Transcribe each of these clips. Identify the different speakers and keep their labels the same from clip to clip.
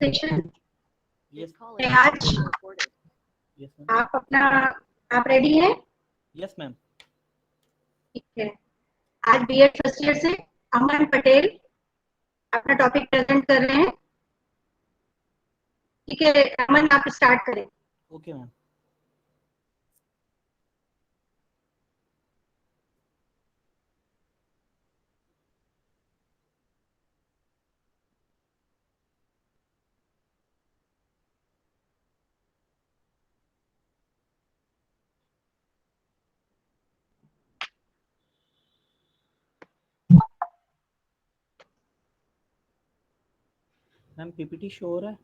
Speaker 1: Session
Speaker 2: Yes.
Speaker 1: आज
Speaker 2: Yes, ma'am.
Speaker 1: आप ready हैं?
Speaker 2: Yes, ma'am.
Speaker 1: ठीक है। आज बीएड फर्स्ट ईयर से अमन पटेल अपना टॉपिक प्रेजेंट कर रहे हैं। ठीक है अमन, आप स्टार्ट करें।
Speaker 2: Okay, ma'am. Ma'am PPT show हो रहा है?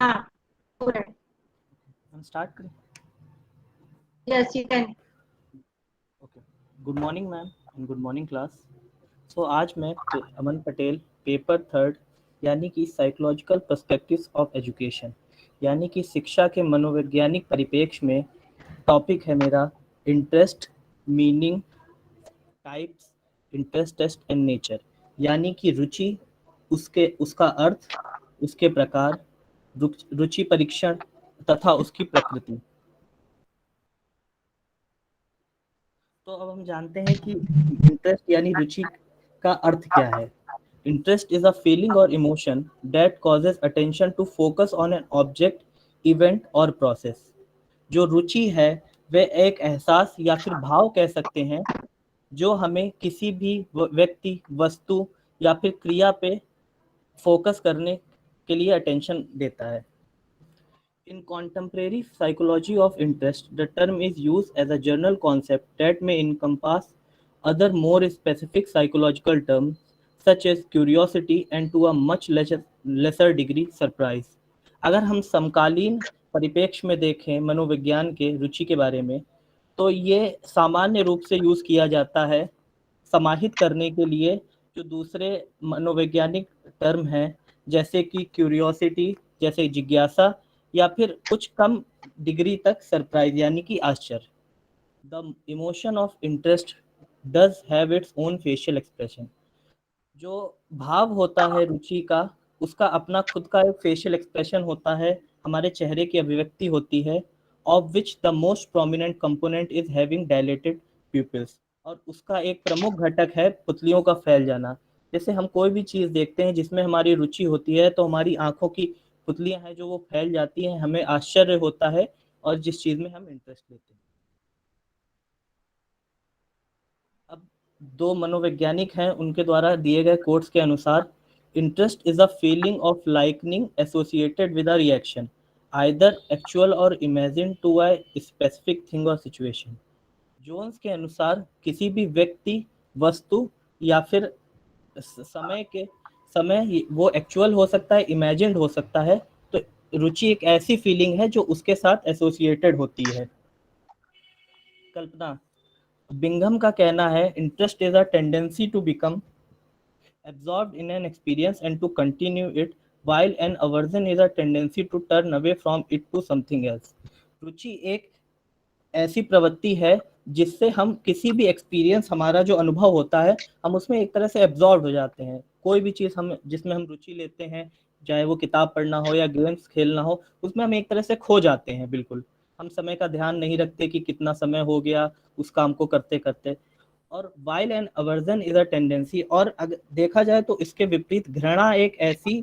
Speaker 1: हाँ हो रहा है।
Speaker 2: हम स्टार्ट करें?
Speaker 1: Yes you can.
Speaker 2: Okay. Good morning ma'am and good morning class. So आज मैं अमन पटेल पेपर थर्ड यानी कि साइकोलॉजिकल पर्सपेक्टिव्स ऑफ एजुकेशन यानी कि शिक्षा के मनोवैज्ञानिक परिप्रेक्ष्य में टॉपिक है मेरा interest, meaning, types, interest test and nature यानी कि रुचि, उसका अर्थ, उसके प्रकार, रुचि परीक्षण तथा उसकी प्रकृति। तो अब हम जानते हैं कि इंटरेस्ट यानी रुचि का अर्थ क्या है। इंटरेस्ट इज अ फीलिंग और emotion that causes attention to focus on an object, event और प्रोसेस। जो रुचि है वह एक एहसास या फिर भाव कह सकते हैं जो हमें किसी भी व्यक्ति, वस्तु या फिर क्रिया पे फोकस करने के लिए अटेंशन देता है। In contemporary psychology of interest, the term is used as a general concept that may encompass other more specific psychological terms such as curiosity and to a much lesser degree surprise. अगर हम समकालीन परिप्रेक्ष्य में देखें मनोविज्ञान के रुचि के बारे में, तो ये सामान्य रूप से यूज़ किया जाता है समाहित करने के लिए जो दूसरे मनोवैज्ञानिक टर्म हैं जैसे कि क्यूरियोसिटी, जैसे जिज्ञासा, या फिर कुछ कम डिग्री तक सरप्राइज यानी कि आश्चर्य। The emotion of interest does have its own facial expression. जो भाव होता है रुचि का, उसका अपना खुद का एक फेशियल एक्सप्रेशन होता है, हमारे चेहरे की अभिव्यक्ति होती है, of which the most prominent component is having dilated pupils. और उसका एक प्रमुख घटक है पुतलियों का फैल जाना। जैसे हम कोई भी चीज़ देखते हैं जिसमें हमारी रुचि होती है तो हमारी आंखों की पुतलियां हैं जो वो फैल जाती हैं, हमें आश्चर्य होता है और जिस चीज़ में हम इंटरेस्ट लेते हैं। अब दो मनोवैज्ञानिक हैं, उनके द्वारा दिए गए कोट्स के अनुसार, interest is a feeling of likening associated with a reaction either actual or imagine to a specific thing or situation. Jones के अनुसार किसी भी व्यक्ति, वस्तु या फिर समय वो एक्चुअल हो सकता है, इमेजिन्ड हो सकता है। तो रुचि एक ऐसी फीलिंग है जो उसके साथ एसोसिएटेड होती है। कल्पना बिंघम का कहना है, interest is a tendency to become absorbed in an experience and to continue it, while an aversion is a tendency to turn away from it to something else. रुचि एक ऐसी प्रवृत्ति है जिससे हम किसी भी एक्सपीरियंस, हमारा जो अनुभव होता है, हम उसमें एक तरह से एब्जॉर्ब हो जाते हैं। कोई भी चीज़ हम जिसमें हम रुचि लेते हैं, चाहे वो किताब पढ़ना हो या गेम्स खेलना हो, उसमें हम एक तरह से खो जाते हैं। बिल्कुल हम समय का ध्यान नहीं रखते कि कितना समय हो गया उस काम को करते करते। और while and aversion is a tendency, और अगर देखा जाए तो इसके विपरीत घृणा एक ऐसी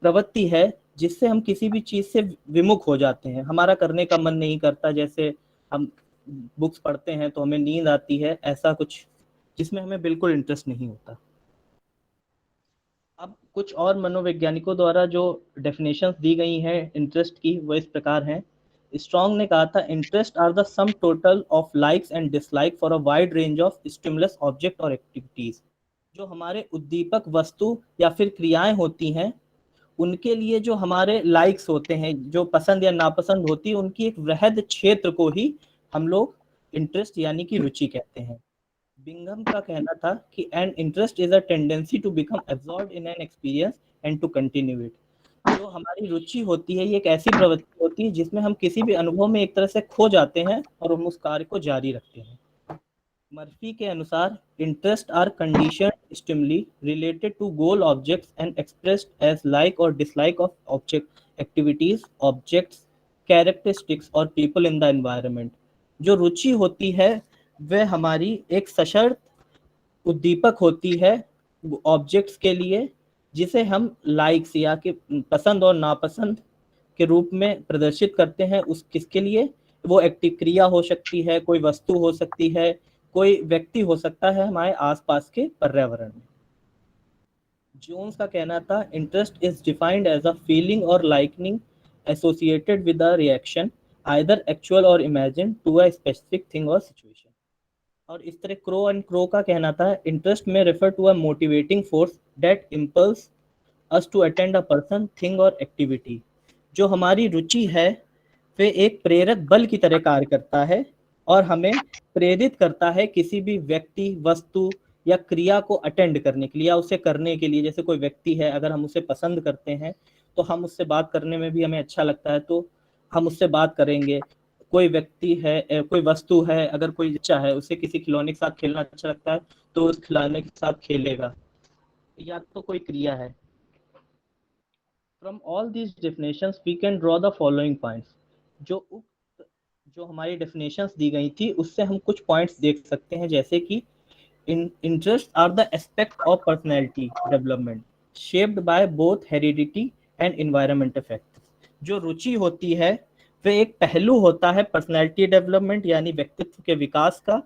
Speaker 2: प्रवृत्ति है जिससे हम किसी भी चीज़ से विमुख हो जाते हैं, हमारा करने का मन नहीं करता। जैसे हम बुक्स पढ़ते हैं तो हमें नींद आती है, ऐसा कुछ जिसमें हमें बिल्कुल इंटरेस्ट नहीं होता। अब कुछ और मनोवैज्ञानिकों द्वारा जो डेफिनेशंस दी गई हैं इंटरेस्ट की, वो इस प्रकार हैं। स्ट्रॉन्ग ने कहा था, interest are the sum total of likes and dislike for a wide range of stimulus object और एक्टिविटीज। जो हमारे उद्दीपक वस्तु या फिर क्रियाएं होती हैं, उनके लिए जो हमारे लाइक्स होते हैं, जो पसंद या नापसंद होती है, उनकी एक वृहद क्षेत्र को ही हम लोग इंटरेस्ट यानी कि रुचि कहते हैं। बिंघम का कहना था कि an interest is a tendency to become absorbed in an experience and to continue it. जो हमारी रुचि होती है ये एक ऐसी प्रवृत्ति होती है जिसमें हम किसी भी अनुभव में एक तरह से खो जाते हैं और हम उस कार्य को जारी रखते हैं। मर्फी के अनुसार interest are conditioned stimuli related to goal objects and expressed as like or dislike of object activities objects characteristics or people in the environment. जो रुचि होती है वह हमारी एक सशर्त उद्दीपक होती है ऑब्जेक्ट्स के लिए, जिसे हम लाइक्स या कि पसंद और नापसंद के रूप में प्रदर्शित करते हैं। उस किसके लिए? वो एक्टिव क्रिया हो सकती है, कोई वस्तु हो सकती है, कोई व्यक्ति हो सकता है हमारे आसपास के पर्यावरण में। जोन्स का कहना था interest is defined as a feeling or likening associated with a reaction either actual or imagine to a specific thing or situation. और इस तरह क्रो एंड क्रो का कहना था interest may refer to a motivating force that impulse us to attend a person thing और activity. जो हमारी रुचि है वे एक प्रेरक बल की तरह कार्य करता है और हमें प्रेरित करता है किसी भी व्यक्ति वस्तु या क्रिया को अटेंड करने के लिए या उसे करने के लिए। जैसे कोई व्यक्ति है, अगर हम उसे पसंद करते हैं तो हम उससे बात करने में भी हमें अच्छा लगता है तो हम उससे बात करेंगे। कोई व्यक्ति है, कोई वस्तु है, अगर कोई बच्चा है उसे किसी खिलौने के साथ खेलना अच्छा लगता है तो उस खिलौने के साथ खेलेगा। या तो कोई क्रिया है। From all these definitions we can draw the following points। जो हमारी definitions दी गई थी उससे हम कुछ points देख सकते हैं, जैसे कि interests are the aspect of personality development shaped by both heredity and environment effect। जो रुचि होती है वह एक पहलू होता है पर्सनैलिटी डेवलपमेंट यानी व्यक्तित्व के विकास का,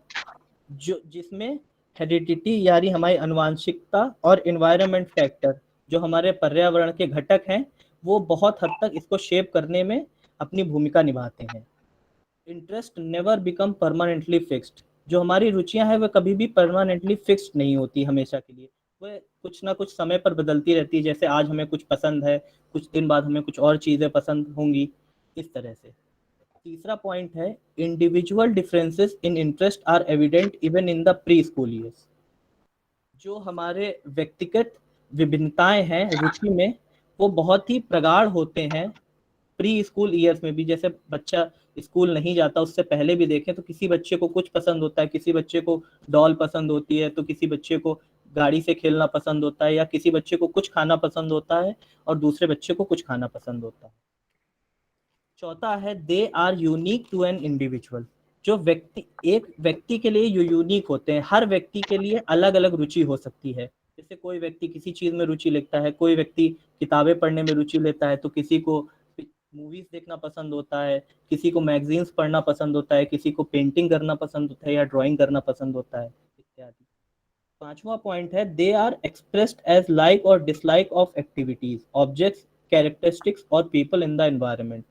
Speaker 2: जो जिसमें हेरिडिटी यानी हमारी अनुवांशिकता और इन्वायरमेंट फैक्टर जो हमारे पर्यावरण के घटक हैं वो बहुत हद तक इसको शेप करने में अपनी भूमिका निभाते हैं। Interest never become permanently fixed. जो हमारी रुचियां हैं वह कभी भी परमानेंटली फिक्स्ड नहीं होती हमेशा के लिए, वह कुछ ना कुछ समय पर बदलती रहती है। जैसे आज हमें कुछ पसंद है, कुछ दिन बाद हमें कुछ और चीज़ें पसंद होंगी, इस तरह से। तीसरा पॉइंट है individual differences in interest are evident even in the preschool years. जो हमारे व्यक्तिगत विभिन्नताएं हैं रुचि में वो बहुत ही प्रगाढ़ होते हैं प्री स्कूल ईयर्स में भी। जैसे बच्चा स्कूल नहीं जाता उससे पहले भी देखें तो किसी बच्चे को कुछ पसंद होता है, किसी बच्चे को डॉल पसंद होती है, तो किसी बच्चे को गाड़ी से खेलना पसंद होता है, या किसी बच्चे को कुछ खाना पसंद होता है और दूसरे बच्चे को कुछ खाना पसंद होता है। चौथा है they are unique to an individual. जो व्यक्ति एक व्यक्ति के लिए जो यूनिक होते हैं, हर व्यक्ति के लिए अलग अलग रुचि हो सकती है। जैसे कोई व्यक्ति किसी चीज में रुचि लेता है, कोई व्यक्ति किताबें पढ़ने में रुचि लेता है, तो किसी को मूवीज देखना पसंद होता है, किसी को मैगजीन्स पढ़ना पसंद होता है, किसी को पेंटिंग करना पसंद होता है या ड्राइंग करना पसंद होता है, इत्यादि। पांचवा पॉइंट है they are expressed as like or dislike of activities objects characteristics or people in the environment.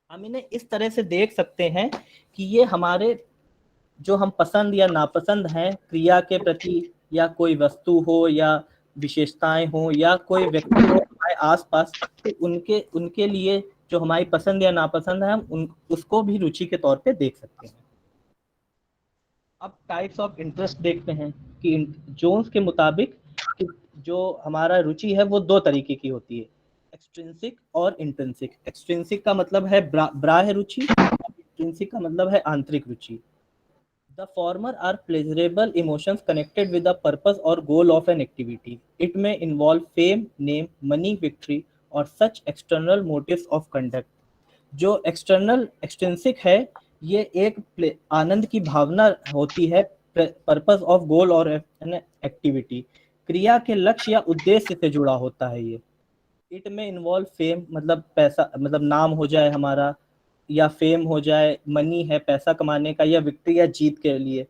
Speaker 2: हम इन्हें इस तरह से देख सकते हैं कि ये हमारे जो हम पसंद या नापसंद हैं क्रिया के प्रति, या कोई वस्तु हो या विशेषताएं हो या कोई व्यक्ति हो हमारे आसपास, तो उनके उनके लिए जो हमारी पसंद या नापसंद है हम उसको भी रुचि के तौर पे देख सकते हैं। अब टाइप्स ऑफ इंटरेस्ट देखते हैं कि जोन्स के मुताबिक कि जो हमारा रुचि है वो दो तरीके की होती है, एक्सट्रिंसिक और इंट्रिंसिक। एक्सट्रिंसिक का मतलब है बाह्य रुचि, इंट्रिंसिक का मतलब है आंतरिक रुचि। The former are pleasurable emotions connected with the purpose or goal of an activity. It may involve fame, name, money, victory, or such external motives of conduct. जो एक्सटर्नल एक्सटेंसिक है ये एक आनंद की भावना होती है, पर्पस ऑफ गोल और activity क्रिया के लक्ष्य या उद्देश्य से जुड़ा होता है ये। इट में इन्वॉल्व फेम मतलब पैसा, मतलब नाम हो जाए हमारा, या फेम हो जाए, मनी है पैसा कमाने का, या विक्ट्री या जीत के लिए,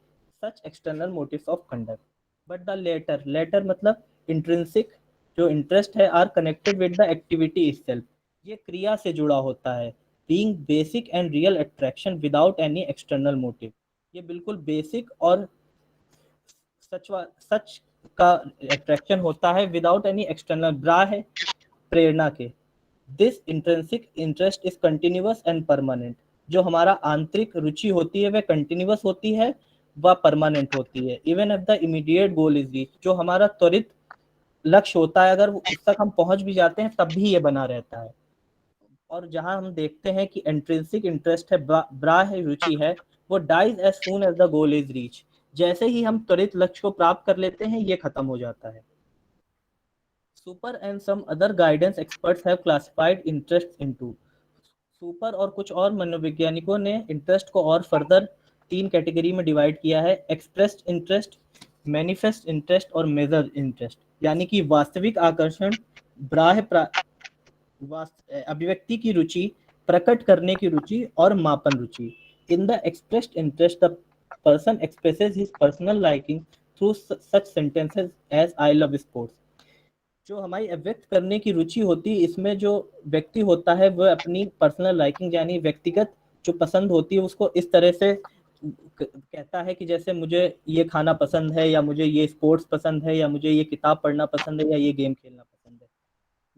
Speaker 2: such external motives of conduct. But the latter मतलब इंट्रिंसिक जो इंटरेस्ट है are connected with the activity itself। ये क्रिया से जुड़ा होता है, being basic and real attraction without any external motive. ये बिल्कुल बेसिक और सच का अट्रैक्शन होता है विदाउट एनी एक्सटर्नल बाह्य प्रेरणा के। This intrinsic interest is continuous and permanent. जो हमारा आंतरिक रुचि होती है वह कंटिन्यूअस होती है, वह परमानेंट होती है। Even if the immediate goal is reach, जो हमारा त्वरित लक्ष्य होता है अगर उस तक हम पहुंच भी जाते हैं तब भी ये बना रहता है। और जहां हम देखते हैं कि इंट्रिंसिक इंटरेस्ट है, बाह्य रुचि है, वो dies as soon as the goal is reach. जैसे ही हम त्वरित लक्ष्य को प्राप्त कर लेते हैं ये खत्म हो जाता है। Super and some other guidance experts have classified interest into. Super और कुछ और मनोवैज्ञानिकों ने इंटरेस्ट को और फर्दर 3 कैटेगरी में डिवाइड किया है: एक्सप्रेस्ड इंटरेस्ट, मैनिफेस्ट इंटरेस्ट और मेजर्ड इंटरेस्ट। यानी कि वास्तविक आकर्षण, अभिव्यक्ति की रुचि, प्रकट करने की रुचि और मापन रुचि। In the expressed interest the person expresses his personal liking through such sentences as I love sports. जो हमारी अभिव्यक्त करने की रुचि होती है, इसमें जो व्यक्ति होता है वह अपनी पर्सनल लाइकिंग यानी व्यक्तिगत जो पसंद होती है उसको इस तरह से कहता है कि जैसे मुझे ये खाना पसंद है, या मुझे ये स्पोर्ट्स पसंद है, या मुझे ये किताब पढ़ना पसंद है, या ये गेम खेलना पसंद है।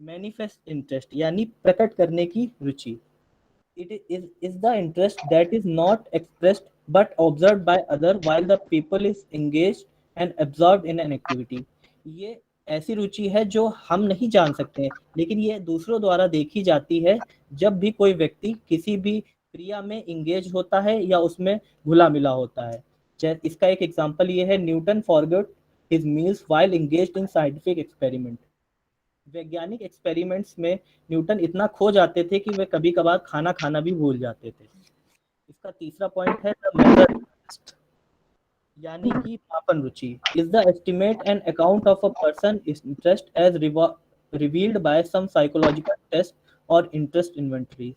Speaker 2: मैनिफेस्ट इंटरेस्ट यानी प्रकट करने की रुचि। It is the interest that is not expressed but observed by other while the people is engaged and absorbed in an activity। ये ऐसी रुचि है जो हम नहीं जान सकते हैं, लेकिन ये दूसरों द्वारा देखी जाती है जब भी कोई व्यक्ति किसी भी क्रिया में इंगेज होता है या उसमें घुला मिला होता है। इसका एक एग्जांपल ये है: Newton forgot his meals while engaged in scientific experiment. वैज्ञानिक एक्सपेरिमेंट्स में न्यूटन इतना खो जाते थे कि वे कभी कभार खाना खाना भी भूल जाते थे। इसका तीसरा पॉइंट है द मेजर इंटरेस्ट यानी कि मापन रुचि। Is the estimate and account of a person interest as revealed by some psychological test or interest inventory.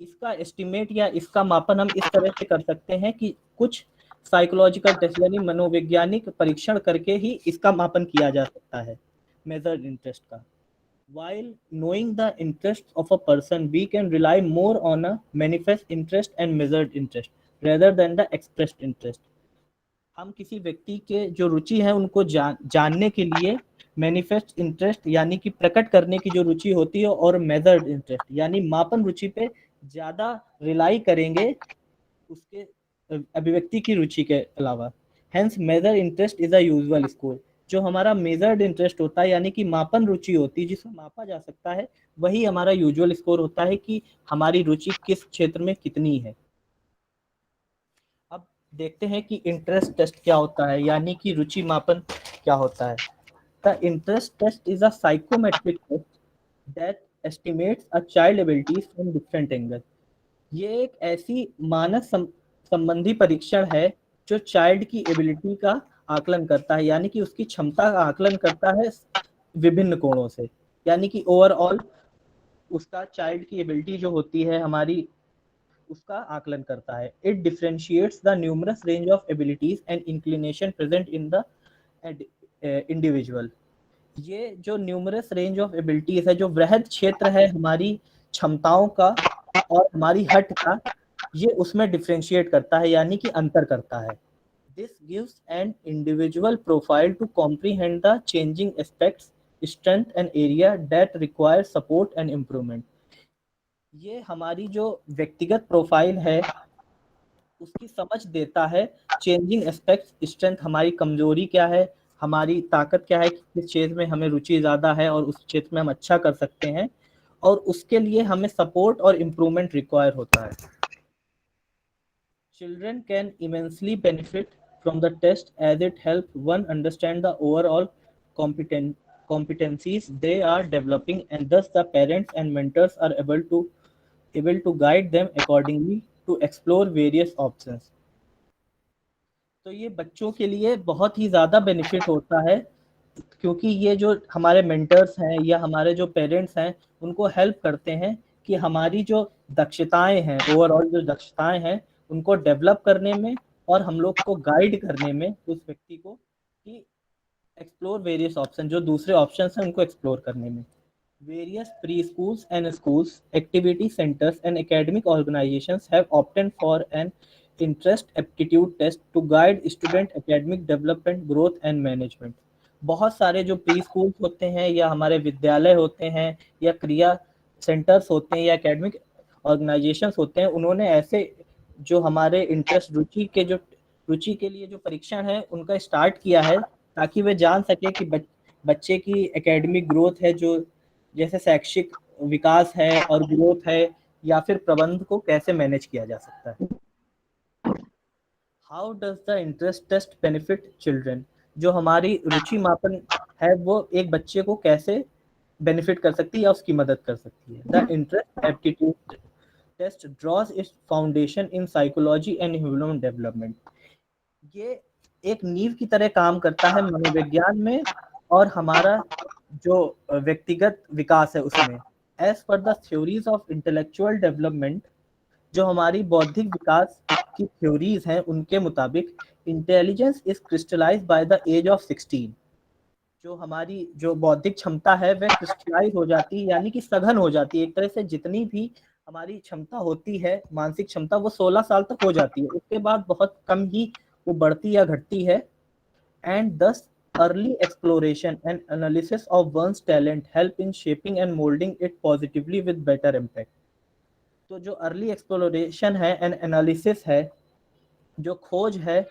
Speaker 2: इसका एस्टिमेट या इसका मापन हम इस तरह से कर सकते हैं कि कुछ साइकोलॉजिकल टेस्ट यानी मनोवैज्ञानिक परीक्षण करके ही इसका मापन किया जा सकता है मेजर इंटरेस्ट का। While knowing the interests of a person, we can rely more on a manifest interest and measured interest rather than the expressed interest। हम किसी व्यक्ति के जो रुचि है उनको जानने के लिए मैनिफेस्ट इंटरेस्ट यानी कि प्रकट करने की जो रुचि होती है और मेजर्ड इंटरेस्ट यानी मापन रुचि पे ज्यादा रिलाई करेंगे उसके अभिव्यक्ति की रुचि के अलावा। Hence major interest is a usual score. जो हमारा मेजर्ड इंटरेस्ट होता है यानी कि मापन रुचि होती है जिसको मापा जा सकता है, वही हमारा यूजुअल स्कोर होता है कि हमारी रुचि किस क्षेत्र में कितनी है। अब देखते हैं कि इंटरेस्ट टेस्ट क्या होता है यानी कि रुचि मापन क्या होता है। The interest test is a psychometric test that estimates a child abilities from different angle. ये एक ऐसी मानस संबंधी परीक्षण है जो चाइल्ड की एबिलिटी का आकलन करता है यानी कि उसकी क्षमता का आकलन करता है विभिन्न कोणों से। यानी कि ओवरऑल उसका चाइल्ड की एबिलिटी जो होती है हमारी उसका आकलन करता है। It differentiates the numerous range of abilities and inclination present in the individual. ये जो न्यूमरस रेंज ऑफ एबिलिटीज है, जो वृहद क्षेत्र है हमारी क्षमताओं का और हमारी हट का, ये उसमें डिफरेंशिएट करता है यानी कि अंतर करता है। This gives an individual profile to comprehend the changing aspects, strength and area that require support and improvement। ये हमारी जो व्यक्तिगत प्रोफाइल है उसकी समझ देता है चेंजिंग एस्पेक्ट्स, स्ट्रेंथ हमारी कमजोरी क्या है, हमारी ताकत क्या है, किस क्षेत्र में हमें रुचि ज़्यादा है और उस क्षेत्र में हम अच्छा कर सकते हैं, और उसके लिए हमें सपोर्ट और इम्प्रूवमेंट रिक्वायर होता है। Children can immensely benefit from the test as it helps one understand the overall competencies they are developing, and thus the parents and mentors are able to guide them accordingly to explore various options। तो ये बच्चों के लिए बहुत ही ज़्यादा benefit होता है क्योंकि ये जो हमारे मेंटर्स हैं या हमारे जो पेरेंट्स हैं उनको हेल्प करते हैं कि हमारी जो दक्षताएं हैं, ओवरऑल जो दक्षताएं हैं उनको डेवलप करने में और हम लोग को गाइड करने में उस व्यक्ति को कि एक्सप्लोर वेरियस ऑप्शन, जो दूसरे ऑप्शंस हैं उनको एक्सप्लोर करने में। Various preschools and schools, activity centers and academic organizations have opted for an interest aptitude test to guide student academic development, growth and management। बहुत सारे जो प्री स्कूल्स होते हैं या हमारे विद्यालय होते हैं या क्रिया सेंटर्स होते हैं या एकेडमिक ऑर्गेनाइजेशंस होते हैं, उन्होंने ऐसे जो हमारे इंटरेस्ट रुचि के लिए जो परीक्षण है उनका स्टार्ट किया है ताकि वे जान सके कि बच्चे की एकेडमिक ग्रोथ है, जो जैसे शैक्षिक विकास है और ग्रोथ है, या फिर प्रबंध को कैसे मैनेज किया जा सकता है। How does the interest test benefit children? जो हमारी रुचि मापन है वो एक बच्चे को कैसे बेनिफिट कर सकती है या उसकी मदद कर सकती है? The interest aptitude test draws its foundation in psychology and human development. ये एक नींव की तरह काम करता है मनोविज्ञान में और हमारा जो व्यक्तिगत विकास है उसमें। As per the theories of intellectual development, जो हमारी बौद्धिक विकास की थ्योरीज हैं उनके मुताबिक intelligence is crystallize by the age of 16। जो हमारी जो बौद्धिक क्षमता है वह क्रिस्टलाइज हो जाती है, यानी कि सघन हो जाती है एक तरह से। जितनी भी हमारी क्षमता होती है, मानसिक क्षमता, वो 16 साल तक हो जाती है, उसके बाद बहुत कम ही वो बढ़ती या घटती है। एंड दस early exploration and analysis of one's talent help in shaping and molding it positively with better impact। तो जो अर्ली एक्सप्लोरेशन है एंड एनालिसिस है, जो खोज है,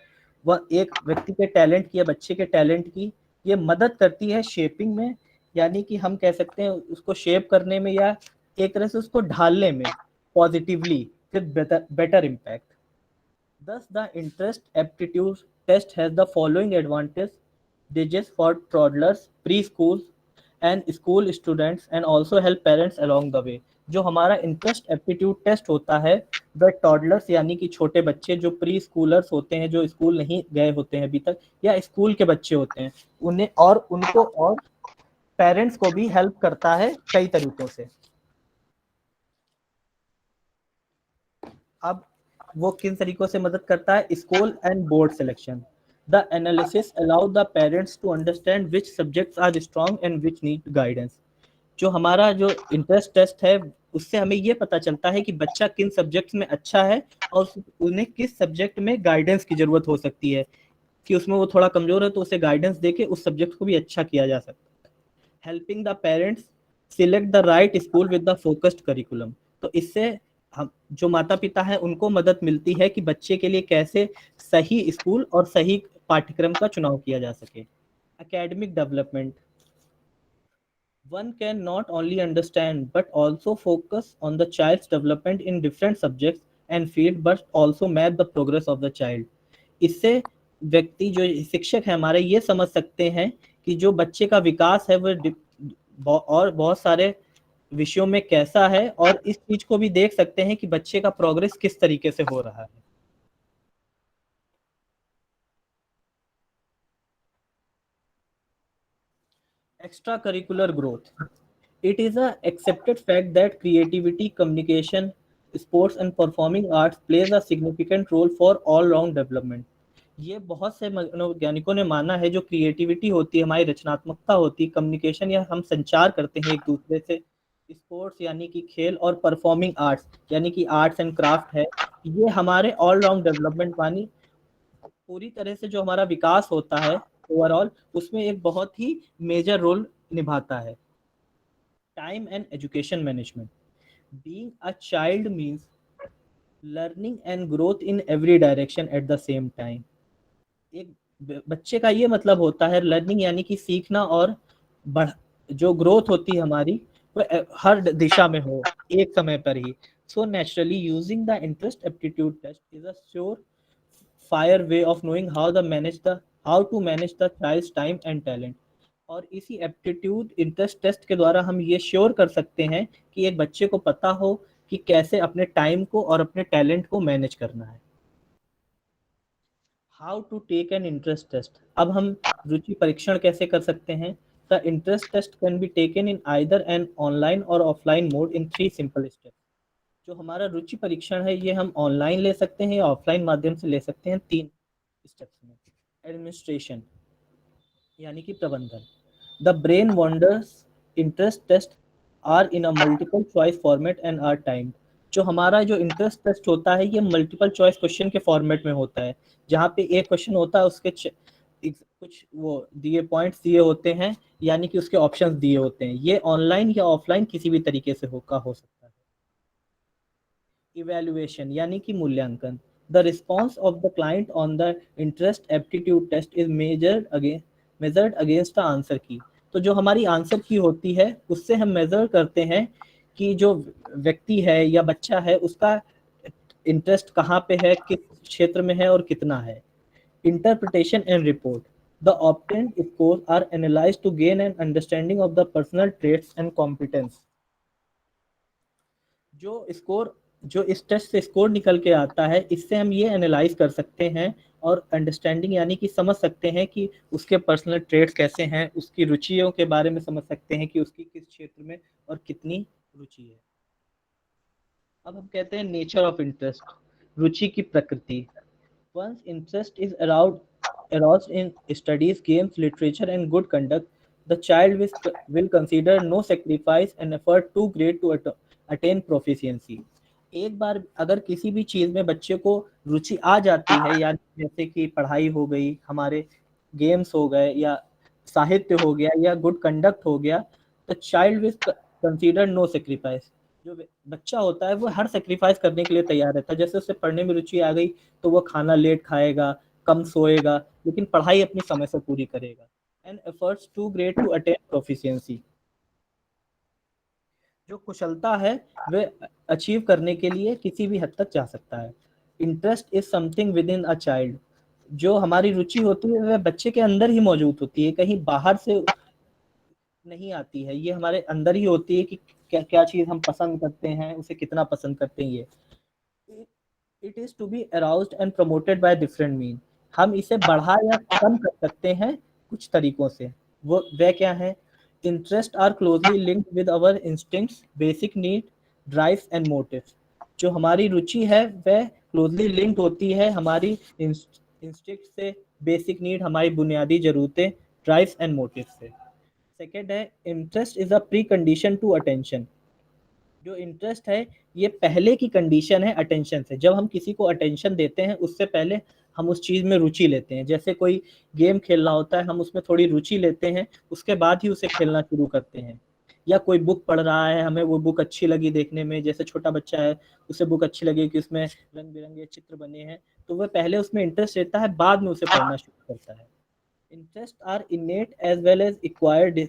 Speaker 2: वह एक व्यक्ति के टैलेंट की या बच्चे के टैलेंट की ये मदद करती है शेपिंग में, यानी कि हम कह सकते हैं उसको शेप करने में या एक तरह से उसको ढालने में positively with better impact. Thus, the interest aptitude test has the following advantages for toddlers, preschools, and school students, and also help parents along the way। जो हमारा इंटरेस्ट एप्टीट्यूड टेस्ट होता है वह टॉडलर्स यानी कि छोटे बच्चे जो प्री स्कूलर्स होते हैं, जो स्कूल नहीं गए होते हैं अभी तक, या स्कूल के बच्चे होते हैं, उन्हें और उनको और पेरेंट्स को भी हेल्प करता है कई तरीकों से। अब वो किन तरीकों से मदद करता है? School and board selection. The analysis allow the parents to understand which subjects are strong and which need guidance. जो हमारा जो इंटरेस्ट टेस्ट है उससे हमें ये पता चलता है कि बच्चा किन सब्जेक्ट्स में अच्छा है और उन्हें किस सब्जेक्ट में गाइडेंस की जरूरत हो सकती है, कि उसमें वो थोड़ा कमजोर है तो उसे गाइडेंस देके उस सब्जेक्ट को भी अच्छा किया जा सकता है। Helping the parents select the right school with the focused curriculum. तो इससे हम जो माता पिता है उनको मदद मिलती है कि बच्चे के लिए कैसे सही स्कूल और सही पाठ्यक्रम का चुनाव किया जा सके। Academic development, one can not only understand but also focus on the child's development in different subjects and field but also map the progress of the child। इससे व्यक्ति जो शिक्षक है हमारे ये समझ सकते हैं कि जो बच्चे का विकास है वो और बहुत सारे विषयों में कैसा है, और इस चीज को भी देख सकते हैं कि बच्चे का प्रोग्रेस किस तरीके से हो रहा है। Extracurricular growth, it is a accepted fact that creativity, communication, sports and performing arts plays a significant role for all round development। ये बहुत से मनोवैज्ञानिकों ने माना है, जो क्रिएटिविटी होती है, हमारी रचनात्मकता होती है, कम्युनिकेशन या हम संचार करते हैं एक दूसरे से, स्पोर्ट्स यानी कि खेल, और परफॉर्मिंग आर्ट्स यानी कि आर्ट्स एंड क्राफ्ट है, ये हमारे ऑल राउंड डेवलपमेंट मानी पूरी तरह से जो हमारा विकास होता है ओवरऑल, उसमें एक बहुत ही मेजर रोल निभाता है। Time and education management, being a child means learning and growth in every direction at the same time. एक बच्चे का ये मतलब होता है लर्निंग यानी कि सीखना, और बढ़ जो ग्रोथ होती है हमारी वो हर दिशा में हो एक समय पर ही। So naturally using the interest aptitude test is a sure fire way of knowing how to manage the child's time and talent. और इसी एप्टीट्यूड इंटरेस्ट टेस्ट के द्वारा हम ये श्योर कर सकते हैं कि एक बच्चे को पता हो कि कैसे अपने टाइम को और अपने टैलेंट को मैनेज करना है। How to take an interest test, अब हम रुचि परीक्षण कैसे कर सकते हैं? The interest test can be taken in either an online or offline mode in 3 simple steps. जो हमारा रुचि परीक्षण है ये हम ऑनलाइन ले सकते हैं या ऑफलाइन माध्यम से ले सकते हैं 3 स्टेप्स में। एडमिनिस्ट्रेशन यानी कि प्रबंधन, the Brain Wonders interest test are in a multiple choice format and are time. जो हमारा जो इंटरेस्ट टेस्ट होता है ये मल्टीपल चॉइस क्वेश्चन के फॉर्मेट में होता है, जहाँ पे एक क्वेश्चन होता है उसके कुछ वो दिए पॉइंट्स दिए होते हैं, यानी कि उसके ऑप्शंस दिए होते हैं। ये ऑनलाइन या ऑफलाइन किसी भी तरीके से हो सकता है। इवैल्यूएशन यानी कि मूल्यांकन, the response of the client on the interest aptitude test is measured against the answer key. तो जो हमारी आंसर की होती है उससे हम मेजर करते हैं कि जो व्यक्ति है या बच्चा है उसका इंटरेस्ट कहाँ पे है, किस क्षेत्र में है और कितना है। Interpretation and report, the obtained score are analysed to gain an understanding of the personal traits and competence. जो इस टेस्ट से स्कोर निकल के आता है, इससे हम ये एनालाइज कर सकते हैं और अंडरस्टैंडिंग यानी कि समझ सकते हैं कि उसके पर्सनल ट्रेट्स कैसे हैं, उसकी रुचियों के बारे में समझ सकते हैं कि उसकी किस क्षेत्र में और कितनी रुचि है। अब हम कहते हैं नेचर ऑफ इंटरेस्ट, रुचि की प्रकृति। Once interest is aroused in studies, games, literature, and good conduct, the child will consider no sacrifice and effort too great to attain proficiency. एक बार अगर किसी भी चीज में बच्चे को रुचि आ जाती है, या जैसे कि पढ़ाई हो गई, हमारे गेम्स हो गए, या साहित्य हो गया, या गुड कंडक्ट हो गया, तो child will consider no sacrifice. जो बच्चा होता है वो हर सेक्रीफाइस करने के लिए तैयार रहता है। जैसे उसे पढ़ने में रुचि आ गई तो वो खाना लेट खाएगा, कम सोएगा, लेकिन पढ़ाई अपनी समय से पूरी करेगा। And efforts to great to attain proficiency, जो कुशलता है वह अचीव करने के लिए किसी भी हद तक जा सकता है। Interest is something with in a child, जो हमारी रुचि होती है वह बच्चे के अंदर ही मौजूद होती है, कहीं बाहर से नहीं आती है, ये हमारे अंदर ही होती है कि क्या क्या चीज हम पसंद करते हैं, उसे कितना पसंद करते हैं। ये it is to be aroused and promoted by different mean, हम इसे बढ़ा या कम कर सकते हैं कुछ तरीकों से। वो वह क्या है? Interest are closely linked with our instincts, basic need, drives and motives. जो हमारी रुचि है वह क्लोजली लिंक्ड होती है हमारी इंस्टिंक्ट से, बेसिक नीड हमारी बुनियादी जरूरतें, ड्राइव्स एंड मोटिव से। सेकेंड है, interest is a precondition to attention. जो इंटरेस्ट है ये पहले की कंडीशन है अटेंशन से। जब हम किसी को अटेंशन देते हैं उससे पहले हम उस चीज में रुचि लेते हैं। जैसे कोई गेम खेलना होता है, हम उसमें थोड़ी रुचि लेते हैं, उसके बाद ही उसे खेलना शुरू करते हैं। या कोई बुक पढ़ रहा है, हमें वो बुक अच्छी लगी देखने में, जैसे छोटा बच्चा है उसे बुक अच्छी लगी कि उसमें रंग बिरंगे चित्र बने हैं, तो वह पहले उसमें इंटरेस्ट लेता है, बाद में उसे पढ़ना शुरू करता है। Interest are innate as well as acquired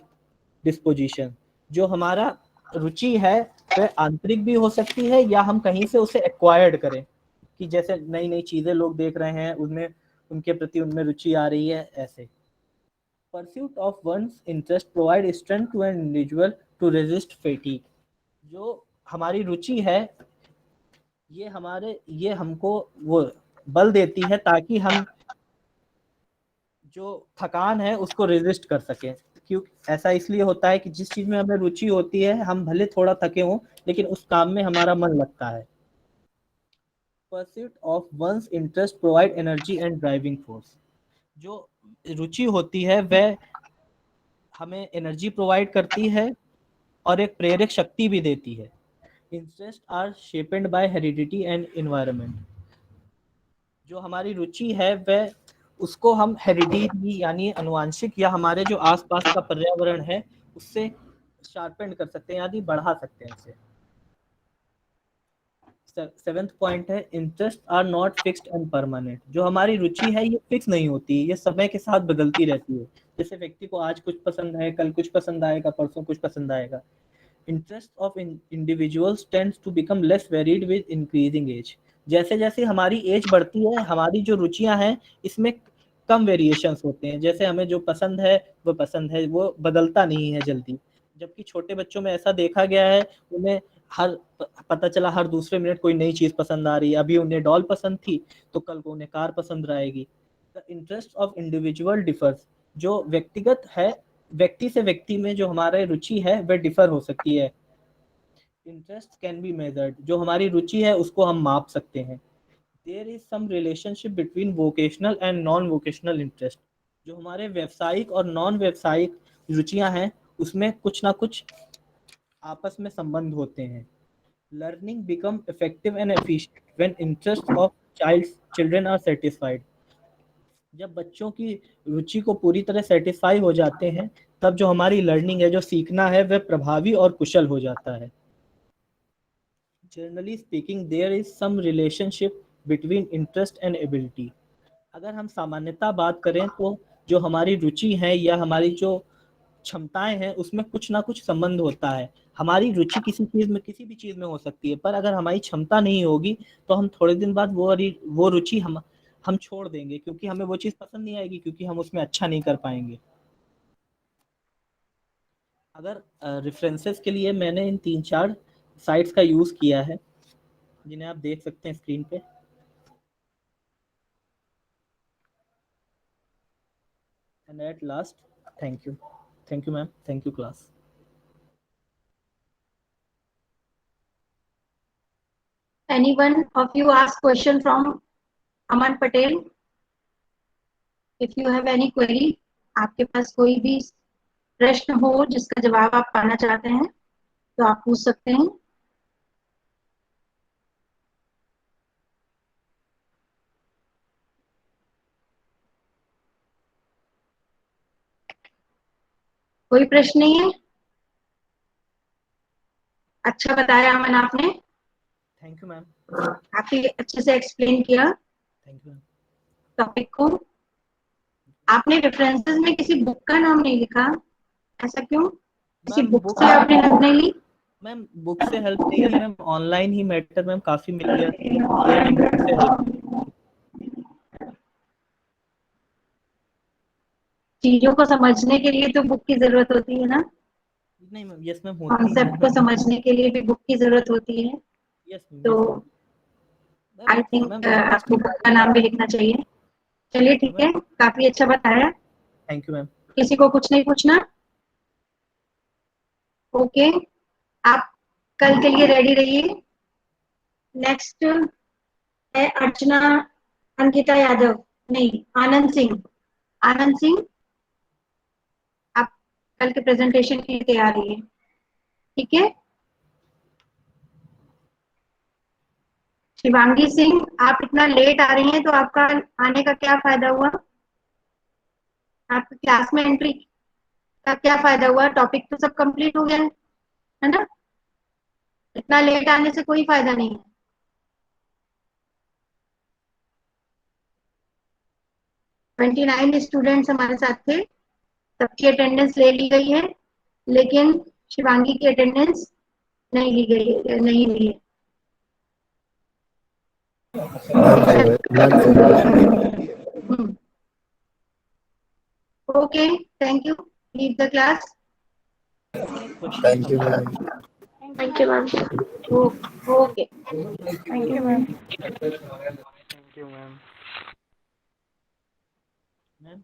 Speaker 2: disposition. जो हमारा रुचि है वह आंतरिक भी हो सकती है, या हम कहीं से उसे एक्वायर्ड करें, कि जैसे नई नई चीजें लोग देख रहे हैं, उनमें उनके प्रति उनमें रुचि आ रही है, ऐसे। Pursuit of one's interest provide strength to an individual to resist fatigue. जो हमारी रुचि है ये हमको वो बल देती है ताकि हम जो थकान है उसको रेजिस्ट कर सके। क्यों ऐसा इसलिए होता है कि जिस चीज में हमें रुचि होती है, हम भले थोड़ा थके हों लेकिन उस काम में हमारा मन लगता है। Pursuit of one's interest provide energy and driving force. जो रुचि होती है वह हमें एनर्जी प्रोवाइड करती है और एक प्रेरक शक्ति भी देती है। Interest are shaped by heredity and environment. जो हमारी रुचि है वह उसको हम हेरिडिटी यानी अनुवांशिक, या हमारे जो आसपास का पर्यावरण है उससे शार्पेंड कर सकते हैं यानी बढ़ा सकते हैं इसे। सेवेंथ पॉइंट है, interest are not fixed and permanent. जो हमारी रुचि है ये फिक्स नहीं होती, ये समय के साथ बदलती रहती है। जैसे व्यक्ति को आज कुछ पसंद है, कल कुछ पसंद आएगा, परसों कुछ पसंद आएगा। Interest of individuals tends to become less varied with increasing age. जैसे जैसे हमारी एज बढ़ती है, हमारी जो रुचियां हैं इसमें कम वेरिएशंस होते हैं। जैसे हमें जो पसंद है वो बदलता नहीं है जल्दी। जबकि छोटे बच्चों में ऐसा देखा गया है, उन्हें हर पता चला हर दूसरे मिनट कोई नई चीज पसंद आ रही है। अभी उन्हें डॉल पसंद थी तो कल को उन्हें कार पसंद आएगी। The interest of individual differs. जो व्यक्तिगत है, व्यक्ति से व्यक्ति में जो हमारे रुचि है वह डिफर हो सकती है। Interest can be measured. जो हमारी रुचि है उसको हम माप सकते हैं। There is some relationship between vocational and non vocational interest. जो हमारे व्यावसायिक और नॉन व्यावसायिक रुचियां हैं उसमें कुछ ना कुछ आपस में संबंध होते हैं। Learning become effective and efficient when interest of children are satisfied. जब बच्चों की रुचि को पूरी तरह सेटिस्फाई हो जाते हैं, तब जो हमारी लर्निंग है, जो सीखना है, वह प्रभावी और कुशल हो जाता है। Generally speaking there is some relationship between interest and ability. अगर हम सामान्यतः बात करें तो जो हमारी रुचि है या हमारी जो क्षमताएं हैं उसमें कुछ ना कुछ संबंध होता है। हमारी रुचि किसी चीज में, किसी भी चीज में हो सकती है, पर अगर हमारी क्षमता नहीं होगी तो हम थोड़े दिन बाद वो रुचि हम छोड़ देंगे, क्योंकि हमें वो चीज पसंद नहीं आएगी, क्योंकि हम उसमें अच्छा नहीं कर पाएंगे। अगर रेफरेंसेस के लिए मैंने इन 3-4 साइट्स का यूज किया है, जिन्हें आप देख सकते हैं स्क्रीन पे। And at last, thank you ma'am, thank you class.
Speaker 1: Anyone of you ask question from Aman Patel? If you have any query, आपके पास कोई भी प्रश्न हो जिसका जवाब आप पाना चाहते हैं तो आप पूछ सकते हैं। कोई प्रश्न नहीं है? अच्छा बताया अमन आपने,
Speaker 2: थैंक यू मैम।
Speaker 1: काफी अच्छे से एक्सप्लेन किया
Speaker 2: थैंक यू मैम।
Speaker 1: टॉपिक को। आपने रेफरेंसेस में किसी बुक का नाम नहीं लिखा, ऐसा क्यों? किसी
Speaker 2: मैम
Speaker 1: बुक
Speaker 2: बुक,
Speaker 1: से आपने हेल्प नहीं ली?
Speaker 2: मैम बुक से हेल्प नहीं ली मैम, ऑनलाइन ही मैटर मैम काफी मिल गया, इसलिए मैम बुक से हेल्प।
Speaker 1: चीजों को समझने के लिए तो बुक की जरूरत होती है ना,
Speaker 2: नहीं मैम, यस मैम होती है
Speaker 1: कॉन्सेप्ट को
Speaker 2: मैम।
Speaker 1: समझने के लिए भी बुक की जरूरत होती है।
Speaker 2: यस मैम,
Speaker 1: तो
Speaker 2: yes ma'am. Ma'am
Speaker 1: I think
Speaker 2: ma'am
Speaker 1: आपको बुक का नाम भी लिखना चाहिए। चलिए ठीक है, काफी अच्छा बताया।
Speaker 2: Thank you ma'am.
Speaker 1: किसी को कुछ नहीं पूछना? ओके, आप कल के लिए रेडी रहिए। नेक्स्ट है अर्चना, अंकिता यादव, नहीं आनंद सिंह। आनंद सिंह, आप कल के प्रेजेंटेशन के लिए तैयार रहिए, ठीक है? शिवांगी सिंह, आप इतना लेट आ रही हैं तो आपका आने का क्या फायदा हुआ? आपकी क्लास में एंट्री का क्या फायदा हुआ? टॉपिक तो सब कंप्लीट हो गया है ना? इतना लेट आने से कोई फायदा नहीं है। 29 स्टूडेंट्स हमारे साथ थे, सबकी अटेंडेंस ले ली गई है, लेकिन शिवांगी की अटेंडेंस नहीं ली गई, नहीं ली है। Okay, thank you, leave the class.
Speaker 3: Thank you, ma'am.
Speaker 4: Thank you, ma'am.
Speaker 1: Okay,
Speaker 4: Thank you, ma'am.
Speaker 3: Thank you, ma'am.
Speaker 2: Ma'am